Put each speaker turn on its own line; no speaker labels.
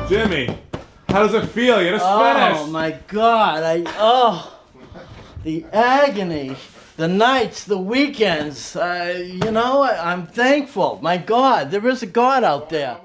Jimmy, how does it feel? You just finished.
Oh my God! The agony, the nights, the weekends. I'm thankful. My God, there is a God out there.